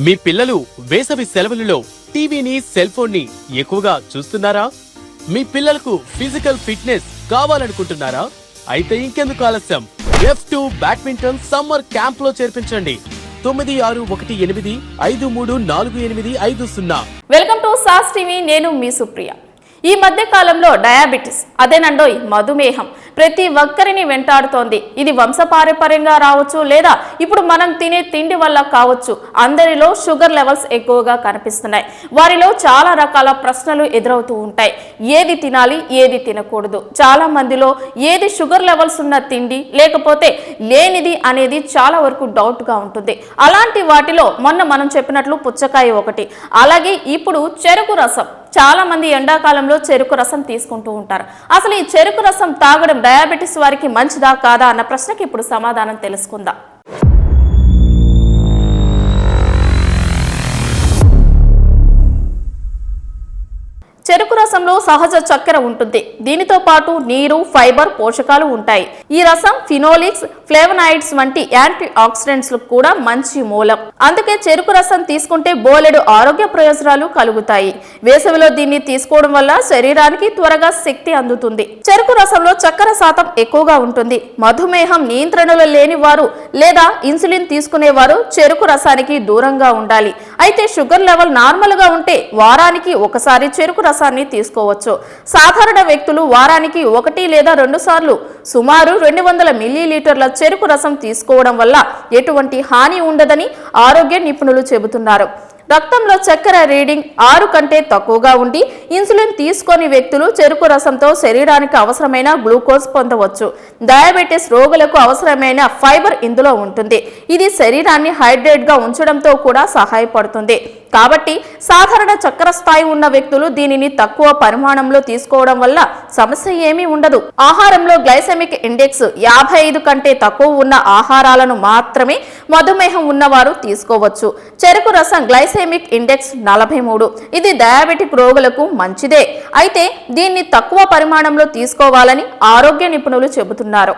మీ పిల్లలు వేసవి సెలవులలో టీవీని సెల్ ఫోన్ ని ఎక్కువగా చూస్తున్నారా? మీ పిల్లలకు ఫిజికల్ ఫిట్నెస్ కావాలనుకుంటున్నారా? అయితే ఇంకెందుకు ఆలస్యం, F2 బ్యాడ్మింటన్ సమ్మర్ క్యాంప్ లో చేర్పించండి. 9618534850. Welcome to sauce TV. నేను మీ సుప్రియ. ఈ మధ్య కాలంలో డయాబెటిస్, అదేనండోయ్ మధుమేహం ప్రతి ఒక్కరిని వెంటాడుతోంది. ఇది వంశపారంపర్యంగా రావచ్చు, లేదా ఇప్పుడు మనం తినే తిండి వల్ల కావచ్చు. అందరిలో షుగర్ లెవెల్స్ ఎక్కువగా కనిపిస్తున్నాయి. వారిలో చాలా రకాల ప్రశ్నలు ఎదురవుతూ ఉంటాయి. ఏది తినాలి, ఏది తినకూడదు? చాలా మందిలో ఏది షుగర్ లెవెల్స్ ఉన్న తిండి, లేకపోతే లేనిది అనేది చాలా వరకు డౌట్గా ఉంటుంది. అలాంటి వాటిలో మొన్న మనం చెప్పినట్లు పుచ్చకాయ ఒకటి. అలాగే ఇప్పుడు చెరుకు రసం. చాలా మంది ఎండాకాలంలో చెరుకు రసం తీసుకుంటూ ఉంటారు. అసలు ఈ చెరుకు రసం తాగడం డయాబెటిస్ వారికి మంచిదా కాదా అన్న ప్రశ్నకి ఇప్పుడు సమాధానం తెలుసుకుందాం. చెరుకు రసంలో సహజ చక్కెర ఉంటుంది. దీనితో పాటు నీరు, ఫైబర్, పోషకాలు ఉంటాయి. ఈ రసం ఫినోలిక్స్, ఫ్లేవనాయిడ్స్ వంటి యాంటీ ఆక్సిడెంట్స్ కూడా మంచి మూలం. అందుకే చెరుకు రసం తీసుకుంటే బోలెడు ఆరోగ్య ప్రయోజనాలు కలుగుతాయి. వేసవిలో దీన్ని తీసుకోవడం వల్ల శరీరానికి త్వరగా శక్తి అందుతుంది. చెరుకు రసంలో చక్కెర శాతం ఎక్కువగా ఉంటుంది. మధుమేహం నియంత్రణలో లేని వారు లేదా ఇన్సులిన్ తీసుకునేవారు చెరుకు రసానికి దూరంగా ఉండాలి. అయితే షుగర్ లెవెల్ నార్మల్ గా ఉంటే వారానికి ఒకసారి చెరుకు రసాన్ని తీసుకోవచ్చు. సాధారణ వ్యక్తులు వారానికి 1 లేదా 2 సార్లు సుమారు 200 మిల్లీలీటర్ల చెరుకు రసం తీసుకోవడం వల్ల ఎటువంటి హాని ఉండదని ఆరోగ్య నిపుణులు చెబుతున్నారు. రక్తంలో చక్కెర రీడింగ్ 6 కంటే తక్కువగా ఉండి ఇన్సులిన్ తీసుకొని వ్యక్తులు చెరుకు రసంతో శరీరానికి అవసరమైన గ్లూకోజ్ పొందవచ్చు. డయాబెటిస్ రోగులకు అవసరమైన ఫైబర్ ఇందులో ఉంటుంది. ఇది శరీరాన్ని హైడ్రేట్ గా ఉంచడంతో కూడా సహాయపడుతుంది. కాబట్టి సాధారణ చక్కెర స్థాయి ఉన్న వ్యక్తులు దీనిని తక్కువ పరిమాణంలో తీసుకోవడం వల్ల సమస్య ఏమీ ఉండదు. ఆహారంలో గ్లైసెమిక్ ఇండెక్స్ 55 కంటే తక్కువ ఉన్న ఆహారాలను మాత్రమే మధుమేహం ఉన్నవారు తీసుకోవచ్చు. చెరుకు రసం గ్లైసెమిక్ ఇండెక్స్ 43. ఇది డయాబెటిక్ రోగులకు మంచిదే. అయితే దీన్ని తక్కువ పరిమాణంలో తీసుకోవాలని ఆరోగ్య నిపుణులు చెబుతున్నారు.